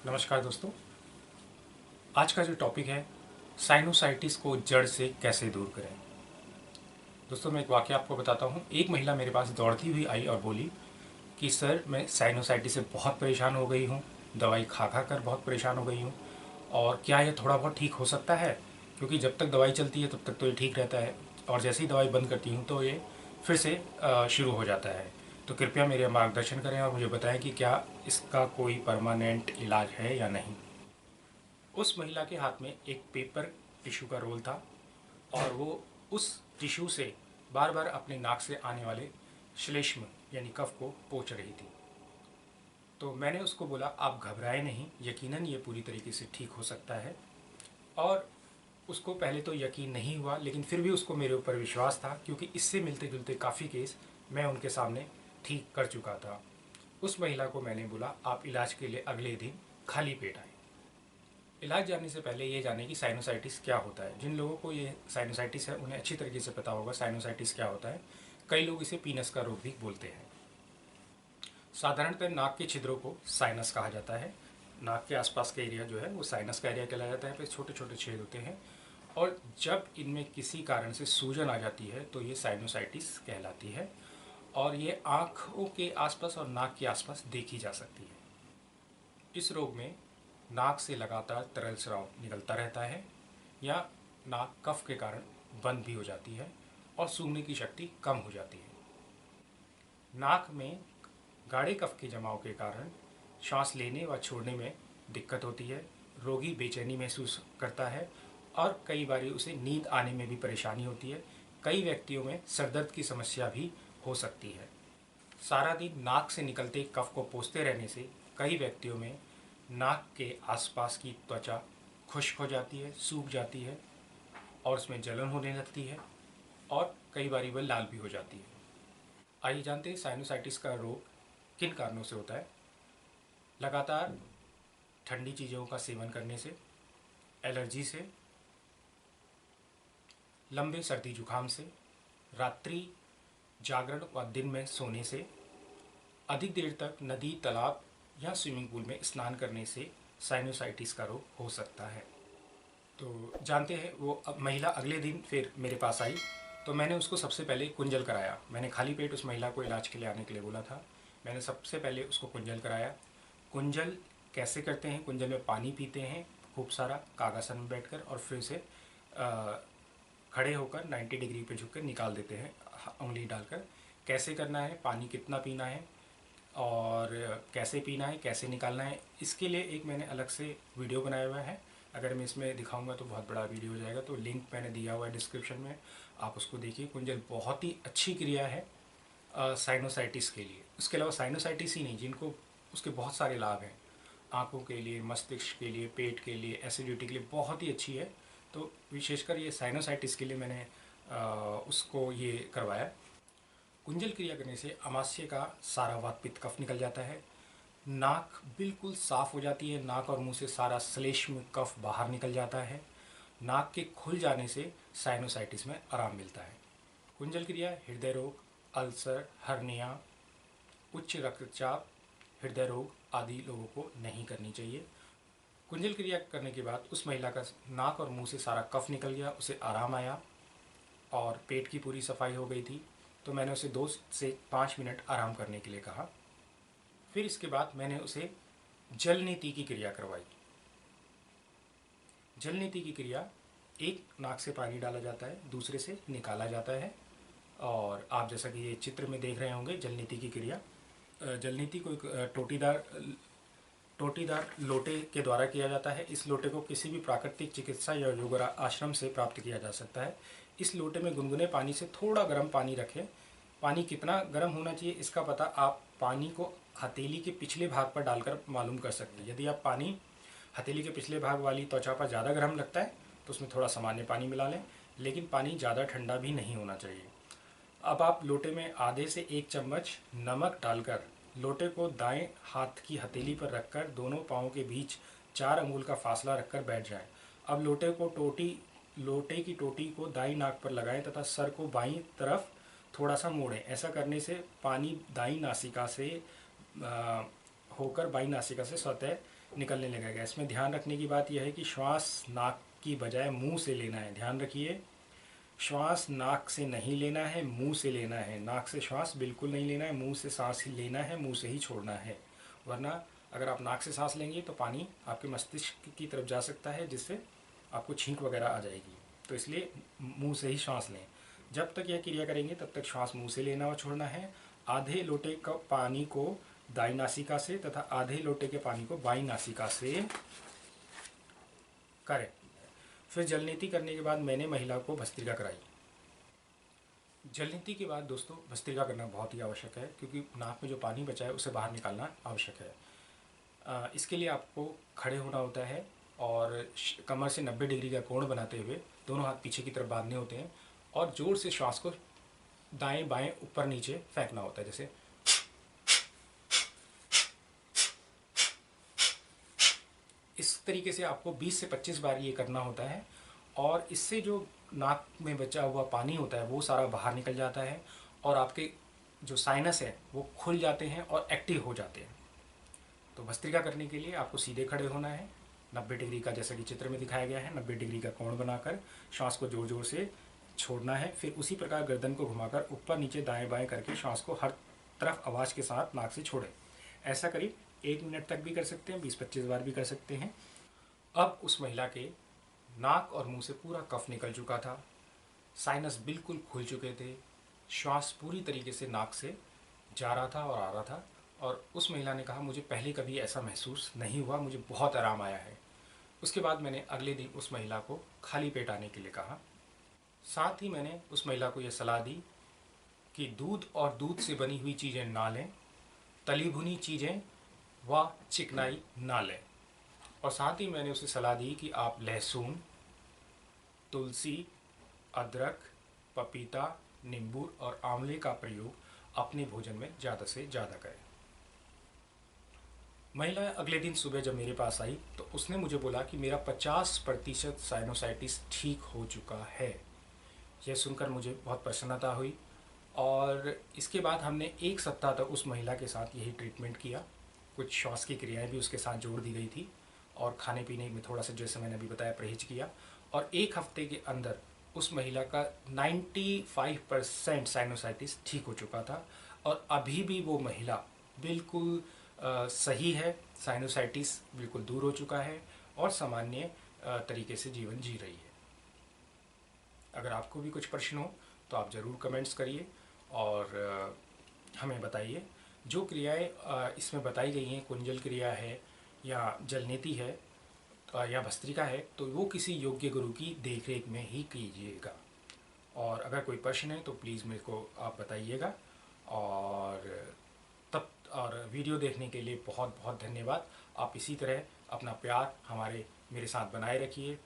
नमस्कार दोस्तों। आज का जो टॉपिक है साइनोसाइटिस को जड़ से कैसे दूर करें। दोस्तों मैं एक वाक़या आपको बताता हूँ। एक महिला मेरे पास दौड़ती हुई आई और बोली कि सर मैं साइनोसाइटिस से बहुत परेशान हो गई हूँ, दवाई खा खा कर बहुत परेशान हो गई हूँ और क्या ये थोड़ा बहुत ठीक हो सकता है, क्योंकि जब तक दवाई चलती है तब तक तो ये ठीक रहता है और जैसे ही दवाई बंद करती हूँ तो ये फिर से शुरू हो जाता है। तो कृपया मेरे मार्गदर्शन करें और मुझे बताएं कि क्या इसका कोई परमानेंट इलाज है या नहीं। उस महिला के हाथ में एक पेपर टिश्यू का रोल था और वो उस टिश्यू से बार बार अपने नाक से आने वाले श्लेष्म यानी कफ को पोंछ रही थी। तो मैंने उसको बोला आप घबराए नहीं, यकीनन ये पूरी तरीके से ठीक हो सकता है। और उसको पहले तो यकीन नहीं हुआ, लेकिन फिर भी उसको मेरे ऊपर विश्वास था क्योंकि इससे मिलते जुलते काफ़ी केस मैं उनके सामने ठीक कर चुका था। उस महिला को मैंने बोला आप इलाज के लिए अगले दिन खाली पेट आए। इलाज जानने से पहले ये जाने कि साइनोसाइटिस क्या होता है। जिन लोगों को ये साइनोसाइटिस है उन्हें अच्छी तरीके से पता होगा साइनोसाइटिस क्या होता है। कई लोग इसे पीनस का रोग भी बोलते हैं। साधारणतः नाक के छिद्रों को साइनस कहा जाता है। नाक के आसपास का एरिया जो है वो साइनस का एरिया कहलाया जाता है। फिर छोटे छोटे छेद होते हैं और जब इनमें किसी कारण से सूजन आ जाती है तो ये साइनोसाइटिस कहलाती है और ये आँखों के आसपास और नाक के आसपास देखी जा सकती है। इस रोग में नाक से लगातार तरल स्राव निकलता रहता है या नाक कफ के कारण बंद भी हो जाती है और सूंघने की शक्ति कम हो जाती है। नाक में गाढ़े कफ के जमाव के कारण सांस लेने व छोड़ने में दिक्कत होती है। रोगी बेचैनी महसूस करता है और कई बार उसे नींद आने में भी परेशानी होती है। कई व्यक्तियों में सरदर्द की समस्या भी हो सकती है। सारा दिन नाक से निकलते कफ को पोंछते रहने से कई व्यक्तियों में नाक के आसपास की त्वचा खुश्क हो जाती है, सूख जाती है और उसमें जलन होने लगती है और कई बार वह लाल भी हो जाती है। आइए जानते हैं साइनोसाइटिस का रोग किन कारणों से होता है। लगातार ठंडी चीज़ों का सेवन करने से, एलर्जी से, लंबे सर्दी जुकाम से, रात्रि जागरण व दिन में सोने से, अधिक देर तक नदी, तालाब या स्विमिंग पूल में स्नान करने से साइनोसाइटिस का रोग हो सकता है। तो जानते हैं वो महिला अगले दिन फिर मेरे पास आई तो मैंने उसको सबसे पहले कुंजल कराया। मैंने खाली पेट उस महिला को इलाज के लिए आने के लिए बोला था। मैंने सबसे पहले उसको कुंजल कराया। कुंजल कैसे करते हैं, कुंजल में पानी पीते हैं खूब सारा कागासन में बैठकर और फिर से खड़े होकर 90 डिग्री पे झुक कर निकाल देते हैं उंगली डालकर। कैसे करना है, पानी कितना पीना है और कैसे पीना है, कैसे निकालना है, इसके लिए एक मैंने अलग से वीडियो बनाया हुआ है। अगर मैं इसमें दिखाऊंगा तो बहुत बड़ा वीडियो हो जाएगा, तो लिंक मैंने दिया हुआ है डिस्क्रिप्शन में, आप उसको देखिए। कुंजल बहुत ही अच्छी क्रिया है साइनोसाइटिस के लिए। उसके अलावा साइनोसाइटिस ही नहीं, जिनको उसके बहुत सारे लाभ हैं, आँखों के लिए, मस्तिष्क के लिए, पेट के लिए, एसिडिटी के लिए बहुत ही अच्छी है। तो विशेषकर ये साइनोसाइटिस के लिए मैंने उसको ये करवाया। कुंजल क्रिया करने से अमाशय का सारा वात पित्त कफ निकल जाता है। नाक बिल्कुल साफ हो जाती है, नाक और मुंह से सारा श्लेष्म कफ बाहर निकल जाता है। नाक के खुल जाने से साइनोसाइटिस में आराम मिलता है। कुंजल क्रिया हृदय रोग, अल्सर, हर्निया, उच्च रक्तचाप, हृदय रोग आदि लोगों को नहीं करनी चाहिए। कुंजल क्रिया करने के बाद उस महिला का नाक और मुंह से सारा कफ निकल गया, उसे आराम आया और पेट की पूरी सफाई हो गई थी। तो मैंने उसे 2 से 5 मिनट आराम करने के लिए कहा। फिर इसके बाद मैंने उसे जल नीति की क्रिया करवाई। जल नीति की क्रिया, एक नाक से पानी डाला जाता है, दूसरे से निकाला जाता है और आप जैसा कि ये चित्र में देख रहे होंगे जल नीति की क्रिया। जल नीति को एक टोटीदार लोटे के द्वारा किया जाता है। इस लोटे को किसी भी प्राकृतिक चिकित्सा या योग आश्रम से प्राप्त किया जा सकता है। इस लोटे में गुनगुने पानी से थोड़ा गर्म पानी रखें। पानी कितना गर्म होना चाहिए इसका पता आप पानी को हथेली के पिछले भाग पर डालकर मालूम कर सकते हैं। यदि आप पानी हथेली के पिछले भाग वाली त्वचा पर ज़्यादा गर्म लगता है तो उसमें थोड़ा सामान्य पानी मिला लें, लेकिन पानी ज़्यादा ठंडा भी नहीं होना चाहिए। अब आप लोटे में आधे से 1 चम्मच नमक डालकर लोटे को दाएं हाथ की हथेली पर रखकर दोनों पाँवों के बीच 4 अंगुल का फासला रखकर बैठ जाएं। अब लोटे की टोटी को दाईं नाक पर लगाएं तथा सर को बाईं तरफ थोड़ा सा मोड़ें। ऐसा करने से पानी दाईं नासिका से होकर बाई नासिका से स्वतः निकलने लगेगा। इसमें ध्यान रखने की बात यह है कि श्वास नाक की बजाय मुंह से लेना है। ध्यान रखिए, श्वास नाक से नहीं लेना है, मुंह से लेना है। नाक से श्वास बिल्कुल नहीं लेना है, मुंह से सांस ही लेना है, मुंह से ही छोड़ना है। वरना अगर आप नाक से सांस लेंगे तो पानी आपके मस्तिष्क की तरफ जा सकता है, जिससे आपको छींक वगैरह आ जाएगी। तो इसलिए मुंह से ही श्वास लें। जब तक यह क्रिया करेंगे तब तक श्वास मुंह से लेना और छोड़ना है। आधे लोटे का पानी को दाई नासिका से तथा आधे लोटे के पानी को बाई नासिका से करें। फिर जलनीति करने के बाद मैंने महिला को भस्त्रिका कराई। जलनीति के बाद दोस्तों भस्त्रिका करना बहुत ही आवश्यक है, क्योंकि नाक में जो पानी बचा है उसे बाहर निकालना आवश्यक है। इसके लिए आपको खड़े होना होता है और कमर से 90 डिग्री का कोण बनाते हुए दोनों हाथ पीछे की तरफ बांधने होते हैं और ज़ोर से श्वास को दाएं बाएं ऊपर नीचे फेंकना होता है। जैसे इस तरीके से आपको 20 से 25 बार ये करना होता है और इससे जो नाक में बचा हुआ पानी होता है वो सारा बाहर निकल जाता है और आपके जो साइनस है वो खुल जाते हैं और एक्टिव हो जाते हैं। तो भस्त्रिका करने के लिए आपको सीधे खड़े होना है, 90 डिग्री का, जैसा कि चित्र में दिखाया गया है, 90 डिग्री का कोण बनाकर श्वास को ज़ोर ज़ोर से छोड़ना है। फिर उसी प्रकार गर्दन को घुमाकर ऊपर नीचे दाएं बाएं करके श्वास को हर तरफ आवाज़ के साथ नाक से छोड़ें। ऐसा करीब 1 मिनट तक भी कर सकते हैं, 20-25 बार भी कर सकते हैं। अब उस महिला के नाक और मुंह से पूरा कफ निकल चुका था, साइनस बिल्कुल खुल चुके थे, श्वास पूरी तरीके से नाक से जा रहा था और आ रहा था। और उस महिला ने कहा, मुझे पहले कभी ऐसा महसूस नहीं हुआ, मुझे बहुत आराम आया है। उसके बाद मैंने अगले दिन उस महिला को खाली पेट आने के लिए कहा। साथ ही मैंने उस महिला को यह सलाह दी कि दूध और दूध से बनी हुई चीज़ें ना लें, तली भुनी चीज़ें व चिकनाई ना लें। और साथ ही मैंने उसे सलाह दी कि आप लहसुन, तुलसी, अदरक, पपीता, नींबू और आंवले का प्रयोग अपने भोजन में ज़्यादा से ज़्यादा करें। महिला अगले दिन सुबह जब मेरे पास आई तो उसने मुझे बोला कि मेरा 50% साइनोसाइटिस ठीक हो चुका है। यह सुनकर मुझे बहुत प्रसन्नता हुई और इसके बाद हमने 1 सप्ताह तक उस महिला के साथ यही ट्रीटमेंट किया। कुछ श्वास की क्रियाएं भी उसके साथ जोड़ दी गई थी और खाने पीने में थोड़ा सा, जैसे मैंने अभी बताया, परहेज किया। और 1 हफ्ते के अंदर उस महिला का 95% साइनोसाइटिस ठीक हो चुका था और अभी भी वो महिला बिल्कुल सही है, साइनोसाइटिस बिल्कुल दूर हो चुका है और सामान्य तरीके से जीवन जी रही है। अगर आपको भी कुछ प्रश्न हो तो आप ज़रूर कमेंट्स करिए और हमें बताइए। जो क्रियाएं इसमें बताई गई हैं, कुंजल क्रिया है या जलनेति है या भस्त्रिका है, तो वो किसी योग्य गुरु की देखरेख में ही कीजिएगा। और अगर कोई प्रश्न है तो प्लीज़ मेरे को आप बताइएगा। और वीडियो देखने के लिए बहुत बहुत धन्यवाद। आप इसी तरह अपना प्यार मेरे साथ बनाए रखिए।